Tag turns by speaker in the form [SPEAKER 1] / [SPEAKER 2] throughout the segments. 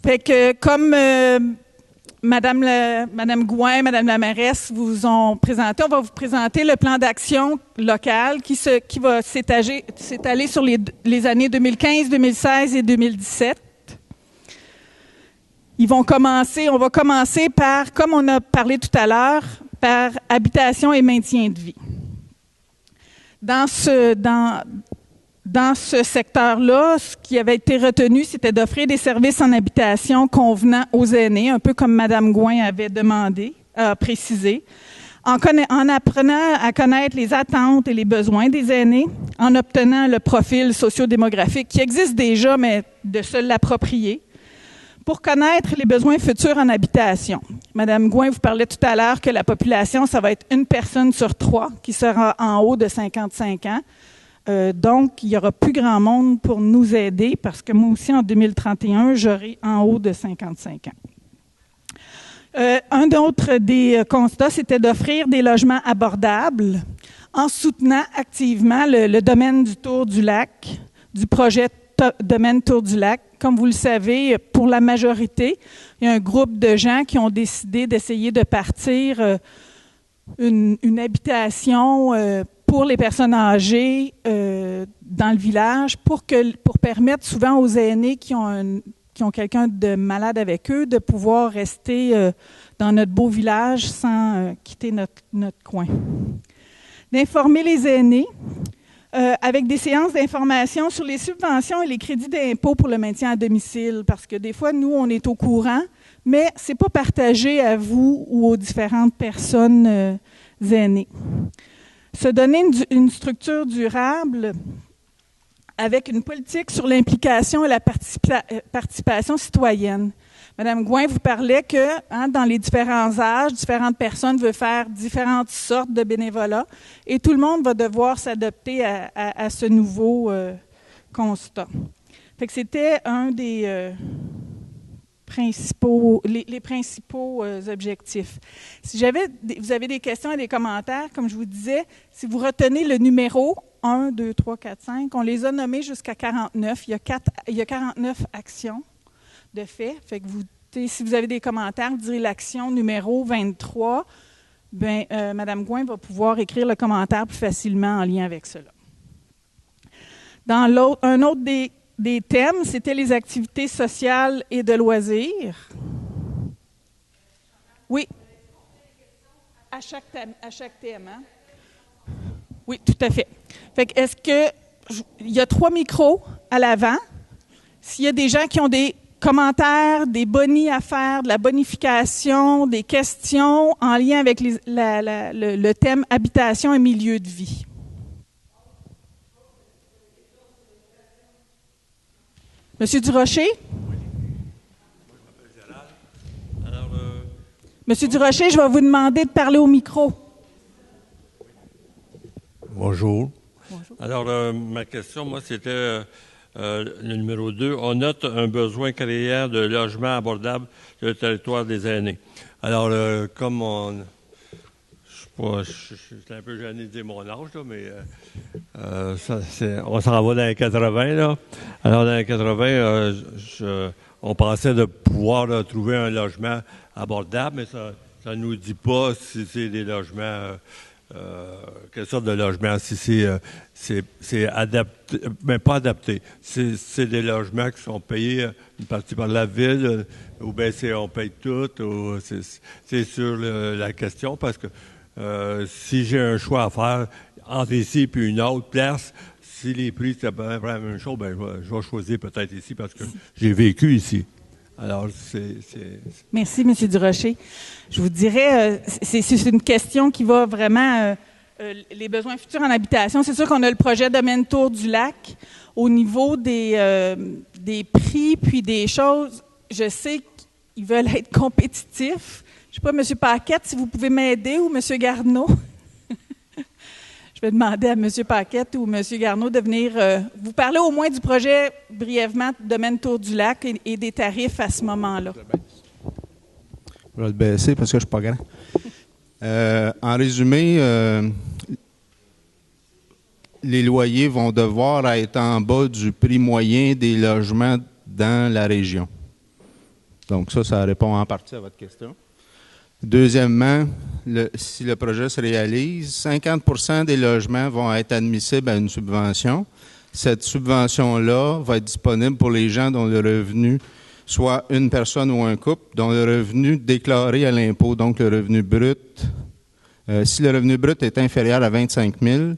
[SPEAKER 1] Fait que comme Madame Gouin, Madame la mairesse vous ont présenté, on va vous présenter le plan d'action local qui va s'étaler sur les années 2015, 2016 et 2017. On va commencer par, comme on a parlé tout à l'heure, par habitation et maintien de vie. Dans ce secteur-là, ce qui avait été retenu, c'était d'offrir des services en habitation convenant aux aînés, un peu comme Mme Gouin avait demandé, précisé, en apprenant à connaître les attentes et les besoins des aînés, en obtenant le profil socio-démographique qui existe déjà, mais de se l'approprier, pour connaître les besoins futurs en habitation. Mme Gouin vous parlait tout à l'heure que la population, ça va être 1 personne sur 3 qui sera en haut de 55 ans. Donc, il n'y aura plus grand monde pour nous aider parce que moi aussi, en 2031, j'aurai en haut de 55 ans. Un autre des constats, c'était d'offrir des logements abordables en soutenant activement le domaine du Tour du Lac, du projet domaine Tour du Lac. Comme vous le savez, pour la majorité, il y a un groupe de gens qui ont décidé d'essayer de partir une habitation pour les personnes âgées dans le village pour permettre souvent aux aînés qui ont quelqu'un de malade avec eux de pouvoir rester dans notre beau village sans quitter notre coin. D'informer les aînés avec des séances d'information sur les subventions et les crédits d'impôt pour le maintien à domicile, parce que des fois, nous, on est au courant, mais ce n'est pas partagé à vous ou aux différentes personnes aînées. Se donner une structure durable avec une politique sur l'implication et la participation citoyenne. Madame Gouin vous parlait que dans les différents âges, différentes personnes veulent faire différentes sortes de bénévolat et tout le monde va devoir s'adapter à ce nouveau constat. Fait que c'était un des les principaux objectifs. Si vous avez des questions et des commentaires, comme je vous disais, si vous retenez le numéro 1, 2, 3, 4, 5, on les a nommés jusqu'à 49. Il y a 49 actions de fait. Fait que si vous avez des commentaires, vous direz l'action numéro 23, Mme Gouin va pouvoir écrire le commentaire plus facilement en lien avec cela. Un autre des thèmes, c'était les activités sociales et de loisirs. Oui. À chaque thème, hein? Oui, tout à fait. Fait que il y a 3 micros à l'avant. S'il y a des gens qui ont des commentaires, des bonis à faire, de la bonification, des questions en lien avec le thème habitation et milieu de vie. Monsieur Durocher?
[SPEAKER 2] Oui. Moi, je m'appelle Gérald. Alors,
[SPEAKER 1] Monsieur Durocher, je vais vous demander de parler au micro.
[SPEAKER 2] Bonjour.
[SPEAKER 1] Bonjour.
[SPEAKER 2] Alors, ma question, moi, c'était le numéro 2. On note un besoin criant de logements abordables sur le territoire des aînés. Alors, comme je suis un peu gêné de dire mon âge, là, mais on s'en va dans les 80. Là. Alors, dans les 80, on pensait de pouvoir trouver un logement abordable, mais ça ne nous dit pas si c'est des logements... quelle sorte de logement, si c'est adapté, mais pas adapté. C'est des logements qui sont payés une partie par la ville, ou bien on paye tout, ou c'est sur la question, parce que si j'ai un choix à faire entre ici et une autre place, si les prix c'est pas la même chose, je vais choisir peut-être ici parce que j'ai vécu ici. Alors,
[SPEAKER 1] Merci, M. Durocher. Je vous dirais, c'est une question qui va vraiment... les besoins futurs en habitation. C'est sûr qu'on a le projet Domaine Tour du Lac. Au niveau des prix puis des choses, je sais qu'ils veulent être compétitifs. Je ne sais pas, M. Paquette, si vous pouvez m'aider ou M. Garneau. Je vais demander à M. Paquette ou M. Garneau de venir vous parler au moins du projet, brièvement, Domaine Tour du Lac et des tarifs à ce moment-là.
[SPEAKER 3] Je vais le baisser parce que je ne suis pas grand. En résumé, les loyers vont devoir être en bas du prix moyen des logements dans la région. Donc ça répond en partie à votre question. Deuxièmement, si le projet se réalise, 50% des logements vont être admissibles à une subvention. Cette subvention-là va être disponible pour les gens dont le revenu, soit une personne ou un couple, dont le revenu déclaré à l'impôt, donc le revenu brut. Si le revenu brut est inférieur à 25 000,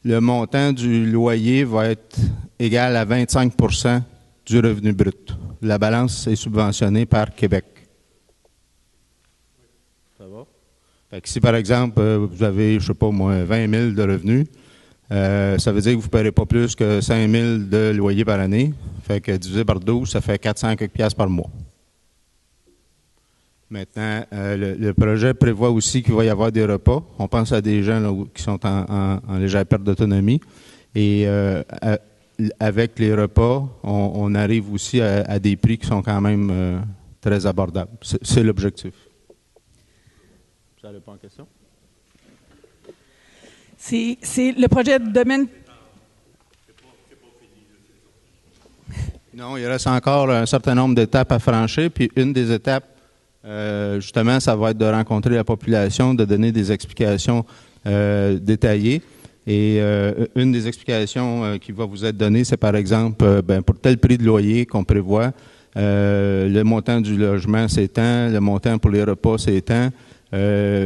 [SPEAKER 3] le montant du loyer va être égal à 25% du revenu brut. La balance est subventionnée par Québec. Ça va? Fait que si, par exemple, vous avez, je ne sais pas moi, 20 000 de revenus, ça veut dire que vous ne paierez pas plus que 5 000 de loyer par année. Fait que divisé par 12, ça fait 400 quelques piastres par mois. Maintenant, le projet prévoit aussi qu'il va y avoir des repas. On pense à des gens là, qui sont en légère perte d'autonomie. Et avec les repas, on arrive aussi à des prix qui sont quand même très abordables. C'est l'objectif. Ça répond à la question?
[SPEAKER 1] C'est le projet de domaine.
[SPEAKER 3] Non, il reste encore un certain nombre d'étapes à franchir. Puis une des étapes, justement, ça va être de rencontrer la population, de donner des explications détaillées. Et une des explications qui va vous être donnée, c'est par exemple, pour tel prix de loyer qu'on prévoit, le montant du logement, c'est tant, le montant pour les repas, c'est tant.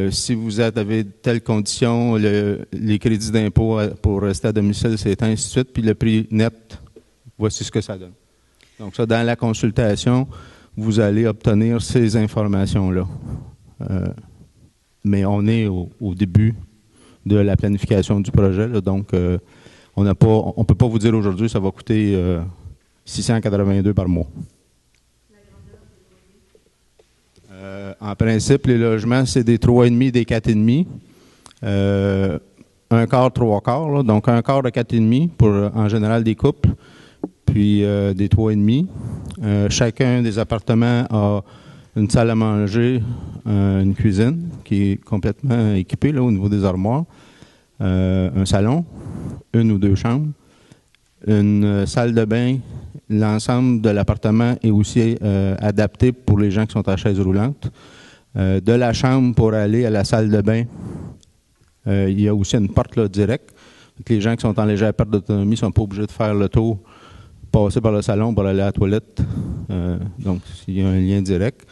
[SPEAKER 3] Si vous avez telle condition, les crédits d'impôt pour rester à domicile, c'est tant, ainsi de suite. Puis le prix net, voici ce que ça donne. Donc ça, dans la consultation, vous allez obtenir ces informations-là. Mais on est au début de la planification du projet, là, donc on ne peut pas vous dire aujourd'hui que ça va coûter 682 par mois. En principe, les logements, c'est des 3,5 des 4,5. Un quart, 3 quarts. Là, donc, un quart de 4,5 pour, en général, des couples, puis des 3,5. Chacun des appartements a une salle à manger, une cuisine qui est complètement équipée là, au niveau des armoires, un salon, une ou deux chambres, une salle de bain. L'ensemble de l'appartement est aussi adapté pour les gens qui sont à chaise roulante. De la chambre pour aller à la salle de bain, il y a aussi une porte là, directe. Donc, les gens qui sont en légère perte d'autonomie ne sont pas obligés de faire le tour, passer par le salon pour aller à la toilette. Donc, il y a un lien direct.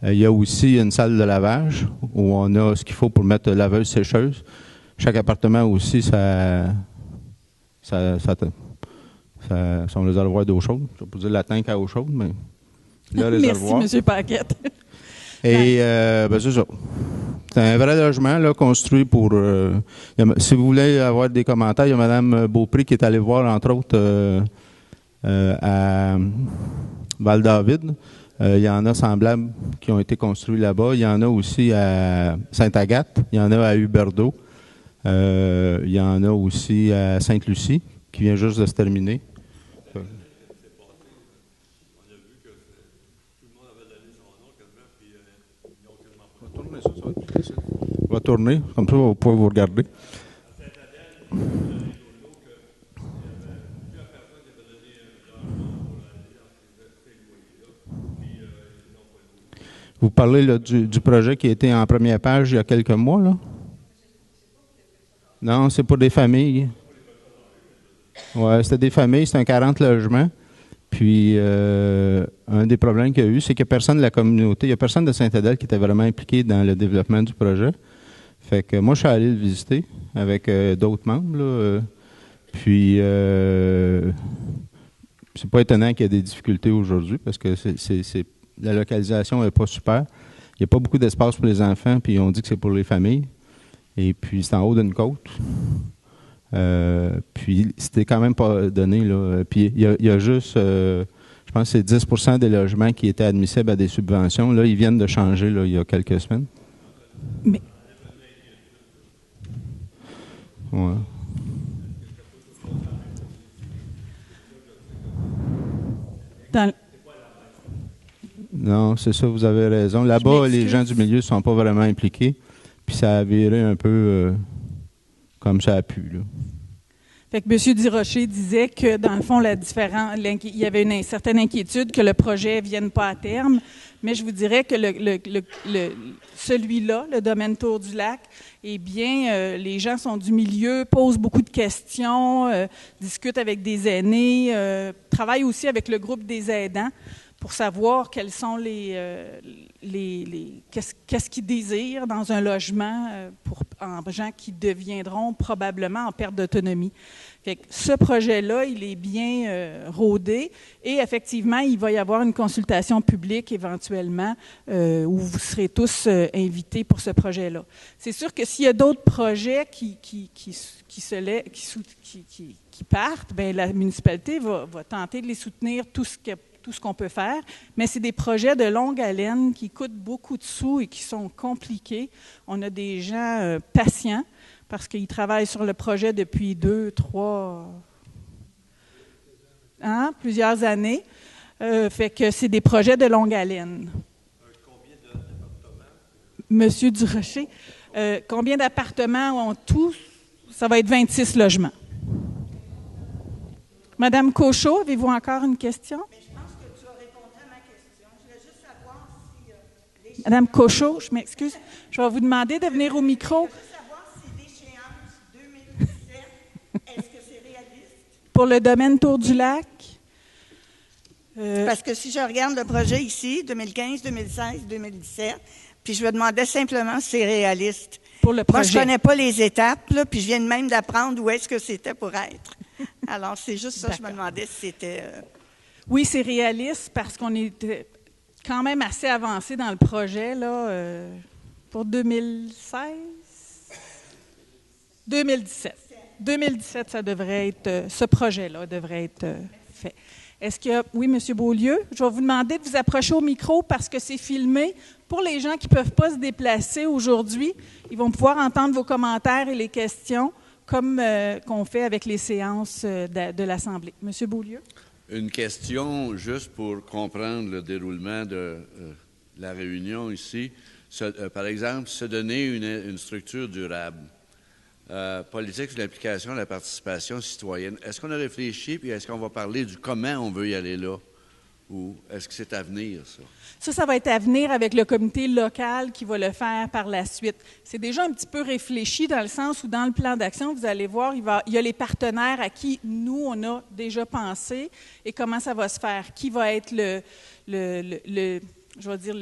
[SPEAKER 3] Il y a aussi une salle de lavage où on a ce qu'il faut pour mettre laveuse sécheuse. Chaque appartement aussi, son réservoir d'eau chaude. Je vais pas dire la tank à eau chaude, mais le réservoir.
[SPEAKER 1] Merci, M. Paquette.
[SPEAKER 3] Et c'est ça. C'est un vrai logement là, construit pour... si vous voulez avoir des commentaires, il y a Mme Beaupré qui est allée voir, entre autres, à Val-David. Il y en a semblables qui ont été construits là-bas. Il y en a aussi à Sainte-Agathe. Il y en a à Huberdeau. Il y en a aussi à Sainte-Lucie, qui vient juste de se terminer. On va tourner, comme ça, vous pouvez vous regarder. Vous parlez là, du projet qui a été en première page il y a quelques mois, là? Non, c'est pour des familles. Oui, c'était des familles, c'est un 40 logements. Puis, un des problèmes qu'il y a eu, c'est qu'il n'y a personne de la communauté, il n'y a personne de Saint-Adèle qui était vraiment impliqué dans le développement du projet. Fait que moi, je suis allé le visiter avec d'autres membres, là. Puis, c'est pas étonnant qu'il y ait des difficultés aujourd'hui parce que la localisation n'est pas super. Il n'y a pas beaucoup d'espace pour les enfants, puis on dit que c'est pour les familles. Et puis, c'est en haut d'une côte. Puis, c'était quand même pas donné, là. Puis, il y a juste, je pense que c'est 10% des logements qui étaient admissibles à des subventions. Là, ils viennent de changer, là, il y a quelques semaines.
[SPEAKER 1] Mais...
[SPEAKER 3] Ouais. Non, c'est ça, vous avez raison. Là-bas, les gens du milieu ne sont pas vraiment impliqués. Puis ça a viré un peu comme ça a pu, là.
[SPEAKER 1] Fait que M. Durocher disait que, dans le fond, il y avait une certaine inquiétude que le projet ne vienne pas à terme, mais je vous dirais que celui-là, le domaine Tour du Lac, eh bien, les gens sont du milieu, posent beaucoup de questions, discutent avec des aînés, travaillent aussi avec le groupe des aidants pour savoir quels sont qu'est-ce qu'ils désirent dans un logement en gens qui deviendront probablement en perte d'autonomie. Fait que ce projet-là, il est bien rodé et effectivement, il va y avoir une consultation publique éventuellement où vous serez tous invités pour ce projet-là. C'est sûr que s'il y a d'autres projets qui partent, bien, la municipalité va tenter de les soutenir tout ce qu'on peut faire, mais c'est des projets de longue haleine qui coûtent beaucoup de sous et qui sont compliqués. On a des gens patients parce qu'ils travaillent sur le projet depuis 2, 3, plusieurs années. Fait que c'est des projets de longue haleine.
[SPEAKER 2] Combien d'appartements?
[SPEAKER 1] Monsieur Durocher, combien d'appartements ont tous? Ça va être 26 logements. Madame Cochot, avez-vous encore une question? Madame Cochot, je m'excuse. Je vais vous demander de venir au micro.
[SPEAKER 4] Je veux savoir si l'échéance 2017, est-ce que c'est réaliste?
[SPEAKER 1] Pour le domaine Tour du Lac?
[SPEAKER 4] Parce que si je regarde le projet ici, 2015, 2016, 2017, puis je me demandais simplement si c'est réaliste.
[SPEAKER 1] Pour le projet.
[SPEAKER 4] Moi, je ne connais pas les étapes, là, puis je viens même d'apprendre où est-ce que c'était pour être. Alors, c'est juste ça, je me demandais si c'était...
[SPEAKER 1] Oui, c'est réaliste parce qu'on est quand même assez avancé dans le projet là, pour 2016? 2017. 2017, ça devrait être, ce projet-là devrait être fait. Est-ce que, oui, M. Beaulieu, je vais vous demander de vous approcher au micro parce que c'est filmé. Pour les gens qui ne peuvent pas se déplacer aujourd'hui, ils vont pouvoir entendre vos commentaires et les questions comme qu'on fait avec les séances de l'Assemblée. M. Beaulieu?
[SPEAKER 5] Une question juste pour comprendre le déroulement de la réunion ici. Par exemple, se donner une structure durable. Politique sur l'application de la participation citoyenne. Est-ce qu'on a réfléchi, puis est-ce qu'on va parler du comment on veut y aller là? Ou est-ce que c'est à venir, ça?
[SPEAKER 1] Ça va être à venir avec le comité local qui va le faire par la suite. C'est déjà un petit peu réfléchi dans le sens où dans le plan d'action, vous allez voir, il y a les partenaires à qui nous, on a déjà pensé et comment ça va se faire. Qui va être le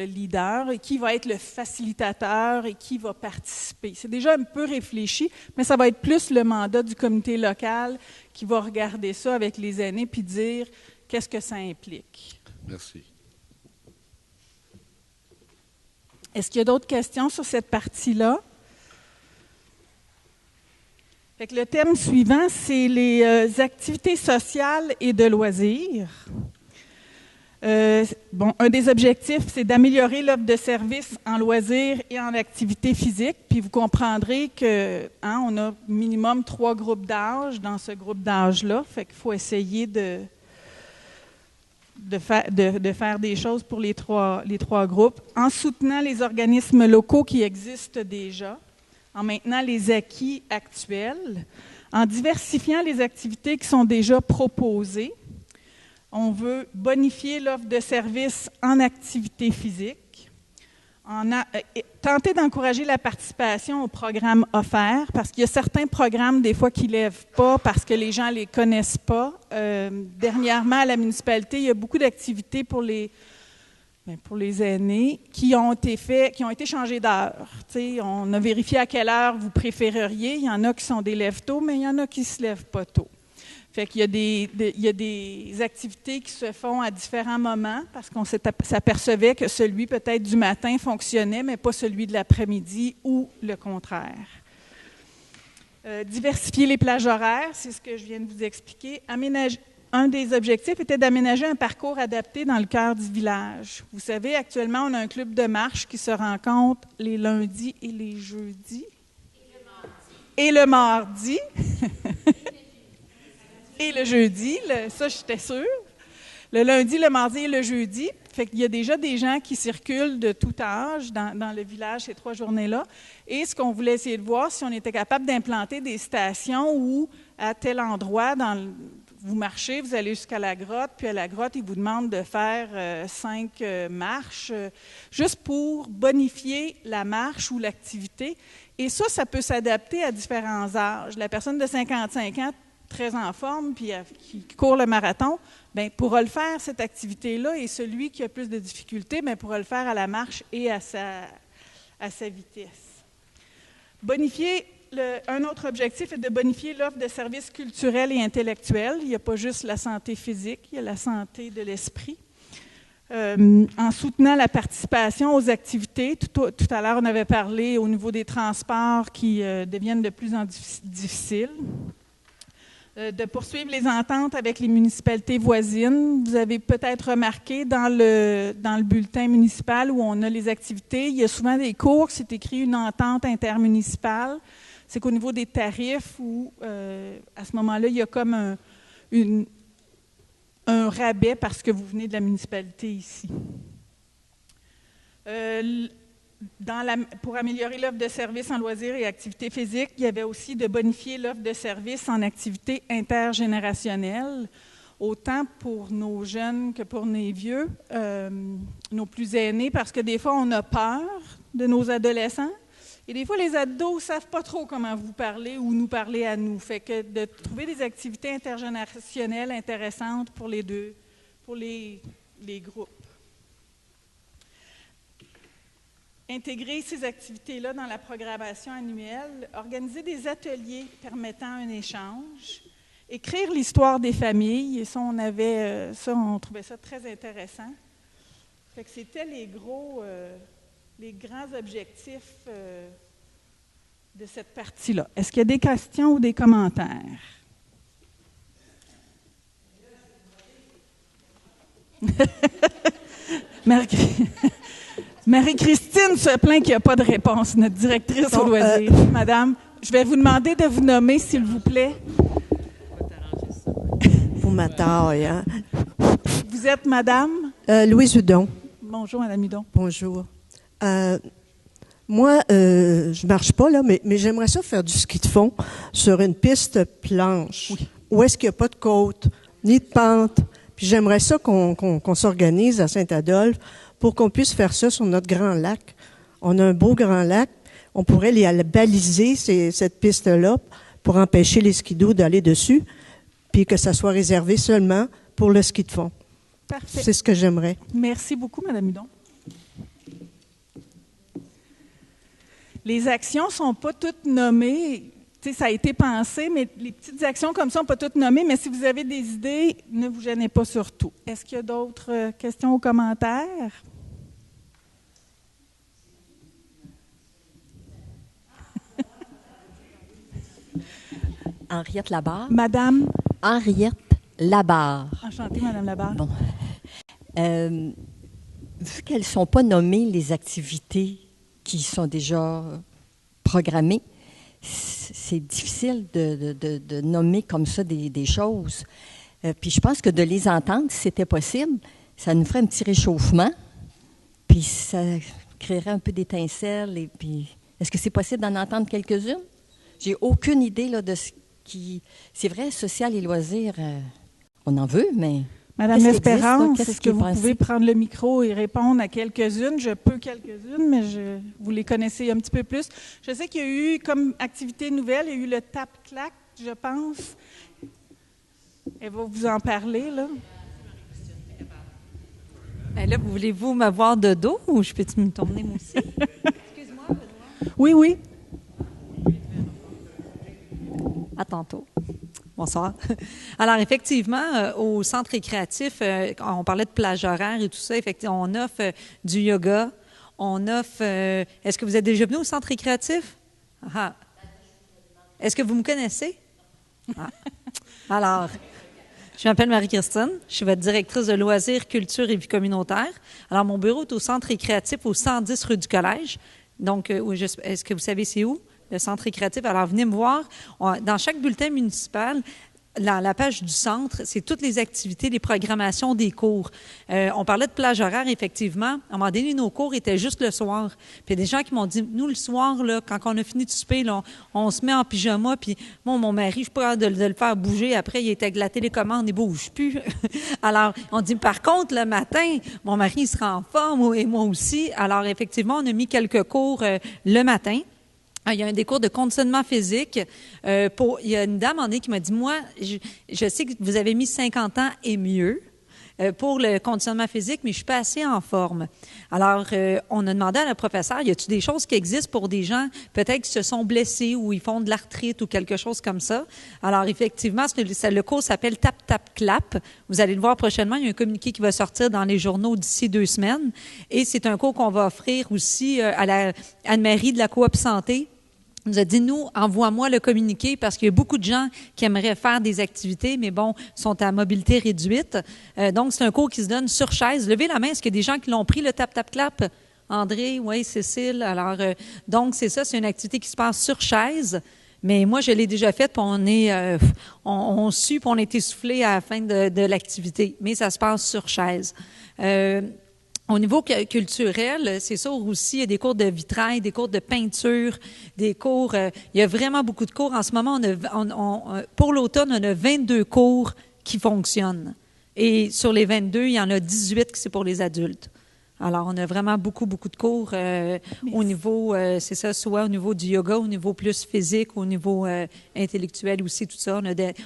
[SPEAKER 1] leader, et qui va être le facilitateur et qui va participer. C'est déjà un peu réfléchi, mais ça va être plus le mandat du comité local qui va regarder ça avec les aînés puis dire qu'est-ce que ça implique.
[SPEAKER 5] Merci.
[SPEAKER 1] Est-ce qu'il y a d'autres questions sur cette partie-là? Fait que le thème suivant, c'est les activités sociales et de loisirs. Un des objectifs, c'est d'améliorer l'offre de services en loisirs et en activités physiques. Puis vous comprendrez qu'on a minimum 3 groupes d'âge dans ce groupe d'âge-là. Fait qu'il faut essayer de faire des choses pour les trois groupes, en soutenant les organismes locaux qui existent déjà, en maintenant les acquis actuels, en diversifiant les activités qui sont déjà proposées. On veut bonifier l'offre de services en activité physique, tenter d'encourager la participation aux programmes offerts, parce qu'il y a certains programmes, des fois, qui ne lèvent pas parce que les gens ne les connaissent pas. Dernièrement, à la municipalité, il y a beaucoup d'activités pour les aînés qui ont été changées d'heure. On a vérifié à quelle heure vous préféreriez. Il y en a qui sont des lève-tôt, mais il y en a qui ne se lèvent pas tôt. Fait qu'il y a des activités qui se font à différents moments parce qu'on s'apercevait que celui peut-être du matin fonctionnait, mais pas celui de l'après-midi ou le contraire. Diversifier les plages horaires, c'est ce que je viens de vous expliquer. Un des objectifs était d'aménager un parcours adapté dans le cœur du village. Vous savez, actuellement, on a un club de marche qui se rencontre les lundis et les jeudis. Et le mardi. Et le jeudi, ça j'étais sûre. Le lundi, le mardi et le jeudi. Fait qu'il y a déjà des gens qui circulent de tout âge dans le village ces 3 journées-là. Et ce qu'on voulait essayer de voir, si on était capable d'implanter des stations où à tel endroit, vous marchez, vous allez jusqu'à la grotte, puis à la grotte, ils vous demandent de faire 5 marches, juste pour bonifier la marche ou l'activité. Et ça peut s'adapter à différents âges. La personne de 55 ans, très en forme, puis qui court le marathon, bien, pourra le faire, cette activité-là, et celui qui a plus de difficultés, bien, pourra le faire à la marche et à sa vitesse. Un autre objectif est de bonifier l'offre de services culturels et intellectuels. Il n'y a pas juste la santé physique, il y a la santé de l'esprit. En soutenant la participation aux activités, tout à l'heure, on avait parlé au niveau des transports qui deviennent de plus en difficiles. De poursuivre les ententes avec les municipalités voisines. Vous avez peut-être remarqué dans le bulletin municipal où on a les activités, il y a souvent des cours, c'est écrit une entente intermunicipale. C'est qu'au niveau des tarifs, où à ce moment-là, il y a comme un rabais parce que vous venez de la municipalité ici. Pour améliorer l'offre de services en loisirs et activités physiques, il y avait aussi de bonifier l'offre de services en activités intergénérationnelles, autant pour nos jeunes que pour nos vieux, nos plus aînés, parce que des fois, on a peur de nos adolescents. Et des fois, les ados ne savent pas trop comment vous parler ou nous parler à nous. Fait que de trouver des activités intergénérationnelles intéressantes pour les deux, pour les groupes. Intégrer ces activités-là dans la programmation annuelle, organiser des ateliers permettant un échange, écrire l'histoire des familles, et ça, on trouvait ça très intéressant. Fait que c'était les grands objectifs de cette partie-là. Est-ce qu'il y a des questions ou des commentaires? Marie-Christine se plaint qu'il n'y a pas de réponse, notre directrice au loisir. Madame, je vais vous demander de vous nommer, s'il vous plaît.
[SPEAKER 6] Pour ma taille, hein?
[SPEAKER 1] Vous êtes Madame?
[SPEAKER 6] Louise Hudon.
[SPEAKER 1] Bonjour, Madame Hudon.
[SPEAKER 6] Bonjour. Moi, je marche pas, là, mais j'aimerais ça faire du ski de fond sur une piste planche. Oui. Où est-ce qu'il n'y a pas de côte, ni de pente. Puis j'aimerais ça qu'on s'organise à Saint-Adolphe pour qu'on puisse faire ça sur notre grand lac. On a un beau grand lac. On pourrait baliser cette piste-là pour empêcher les skidoo d'aller dessus, puis que ça soit réservé seulement pour le ski de fond.
[SPEAKER 1] Parfait.
[SPEAKER 6] C'est ce que j'aimerais.
[SPEAKER 1] Merci beaucoup, Madame Hudon. Les actions ne sont pas toutes nommées. Tu sais, ça a été pensé, mais les petites actions comme ça ne sont pas toutes nommées. Mais si vous avez des idées, ne vous gênez pas surtout. Est-ce qu'il y a d'autres questions ou commentaires?
[SPEAKER 7] Henriette Labarre.
[SPEAKER 1] Madame?
[SPEAKER 7] Henriette Labarre.
[SPEAKER 1] Enchantée, Madame Labarre.
[SPEAKER 7] Bon. Vu qu'elles ne sont pas nommées, les activités qui sont déjà programmées, c'est difficile de nommer comme ça des choses. Puis je pense que de les entendre, si c'était possible, ça nous ferait un petit réchauffement, puis ça créerait un peu d'étincelles. Et puis, est-ce que c'est possible d'en entendre quelques-unes? J'ai aucune idée là, de ce qui... C'est vrai, social et loisirs, on en veut, mais...
[SPEAKER 1] Madame L'Espérance, est-ce que vous pouvez prendre le micro et répondre à quelques-unes? Je peux quelques-unes, mais vous les connaissez un petit peu plus. Je sais qu'il y a eu, comme activité nouvelle, il y a eu le tap-clac, je pense. Elle va vous en parler, là.
[SPEAKER 8] Là, voulez-vous me voir de dos ou je peux-tu me tourner, moi aussi? Excuse-moi, Benoît.
[SPEAKER 1] Oui, oui.
[SPEAKER 8] À tantôt. Bonsoir. Alors, effectivement, au centre récréatif, on parlait de plage horaire et tout ça. Effectivement, on offre du yoga. On offre... est-ce que vous êtes déjà venu au centre récréatif? Ah. Est-ce que vous me connaissez? Ah. Alors, je m'appelle Marie-Christine. Je suis votre directrice de loisirs, culture et vie communautaire. Alors, mon bureau est au centre récréatif au 110 rue du Collège. Donc, est-ce que vous savez c'est où? Le centre récréatif. Alors, venez me voir. Dans chaque bulletin municipal, la page du centre, c'est toutes les activités, les programmations des cours. On parlait de plage horaire, effectivement. À un moment donné, nos cours étaient juste le soir. Puis il y a des gens qui m'ont dit, nous, le soir, là, quand on a fini de souper, là, on se met en pyjama, puis moi, mon mari, je suis pas capable de le faire bouger. Après, il était avec la télécommande, il bouge plus. Alors, on dit, par contre, le matin, mon mari, il sera en forme, et moi aussi. Alors, effectivement, on a mis quelques cours le matin. Il y a des cours de conditionnement physique. Il y a une dame en qui m'a dit, moi, je sais que vous avez mis 50 ans et mieux pour le conditionnement physique, mais je suis pas assez en forme. Alors, on a demandé à la professeure, y a-t-il des choses qui existent pour des gens peut-être qui se sont blessés ou ils font de l'arthrite ou quelque chose comme ça? Alors, effectivement, le cours s'appelle Tap, Tap, Clap. Vous allez le voir prochainement. Il y a un communiqué qui va sortir dans les journaux d'ici 2 semaines. Et c'est un cours qu'on va offrir aussi à la Anne-Marie de la Coop Santé. Elle nous a dit, nous, envoie-moi le communiqué parce qu'il y a beaucoup de gens qui aimeraient faire des activités, mais bon, sont à mobilité réduite. Donc, c'est un cours qui se donne sur chaise. Levez la main, est-ce qu'il y a des gens qui l'ont pris, le tap-tap-clap? André, oui, Cécile. Alors, donc, c'est ça, c'est une activité qui se passe sur chaise. Mais moi, je l'ai déjà faite, puis on sue, puis on est essoufflé à la fin de l'activité. Mais ça se passe sur chaise. Au niveau culturel, c'est sûr aussi, il y a des cours de vitrail, des cours de peinture, des cours... il y a vraiment beaucoup de cours. En ce moment, pour l'automne, on a 22 cours qui fonctionnent. Et sur les 22, il y en a 18 qui c'est pour les adultes. Alors, on a vraiment beaucoup, beaucoup de cours au niveau, c'est ça, soit au niveau du yoga, au niveau plus physique, au niveau intellectuel aussi, tout ça.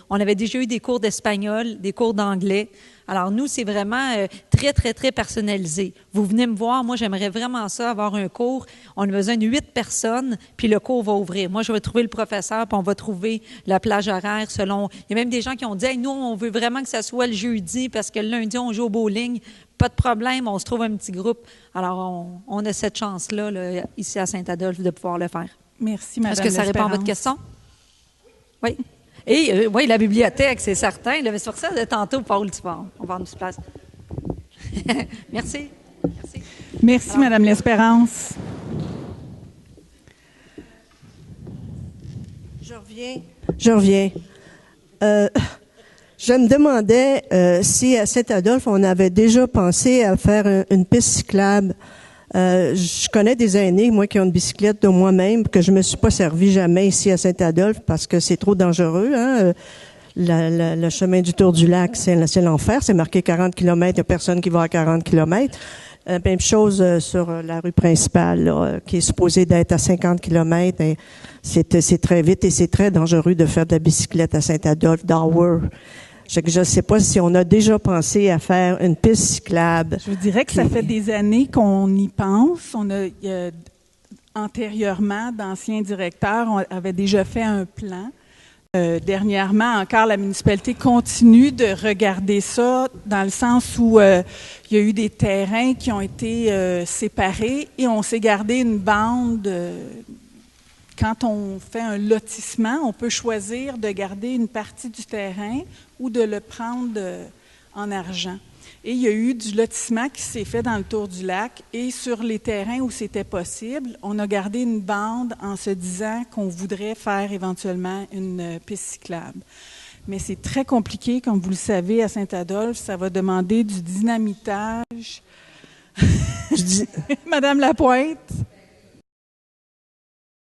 [SPEAKER 8] On avait déjà eu des cours d'espagnol, des cours d'anglais. Alors, nous, c'est vraiment très, très, très personnalisé. Vous venez me voir, moi, j'aimerais vraiment ça, avoir un cours. On a besoin de 8 personnes, puis le cours va ouvrir. Moi, je vais trouver le professeur, puis on va trouver la plage horaire selon... Il y a même des gens qui ont dit, hey, nous, on veut vraiment que ça soit le jeudi, parce que le lundi, on joue au bowling. Pas de problème, on se trouve un petit groupe. Alors, on a cette chance-là, là, ici à Saint-Adolphe, de pouvoir le faire.
[SPEAKER 1] Merci, Mme
[SPEAKER 8] Est-ce que ça répond à votre question? Oui. Et oui, la bibliothèque, c'est certain. Mais c'est pour ça, de tantôt, Paul, tu vas on va avoir une petite place. Merci. Merci.
[SPEAKER 1] Merci, Mme L'Espérance.
[SPEAKER 6] Je reviens. Je me demandais si à Saint-Adolphe, on avait déjà pensé à faire une piste cyclable. Je connais des aînés, moi, qui ont une bicyclette de moi-même, que je me suis pas servi jamais ici à Saint-Adolphe parce que c'est trop dangereux. Hein? Le chemin du Tour du Lac, c'est l'enfer. C'est marqué 40 km. Il n'y a personne qui va à 40 km. Même chose sur la rue principale, là, qui est supposée d'être à 50 km. Et c'est très vite et c'est très dangereux de faire de la bicyclette à Saint-Adolphe, d'Hour. Je ne sais pas si on a déjà pensé à faire une piste cyclable.
[SPEAKER 1] Je vous dirais que ça fait des années qu'on y pense. Antérieurement, d'anciens directeurs avaient déjà fait un plan. Dernièrement, encore, la municipalité continue de regarder ça dans le sens où il y a eu des terrains qui ont été séparés et on s'est gardé une bande. Quand on fait un lotissement, on peut choisir de garder une partie du terrain ou de le prendre en argent. Et il y a eu du lotissement qui s'est fait dans le Tour du Lac et sur les terrains où c'était possible, on a gardé une bande en se disant qu'on voudrait faire éventuellement une piste cyclable. Mais c'est très compliqué, comme vous le savez, à Saint-Adolphe, ça va demander du dynamitage. Madame Lapointe?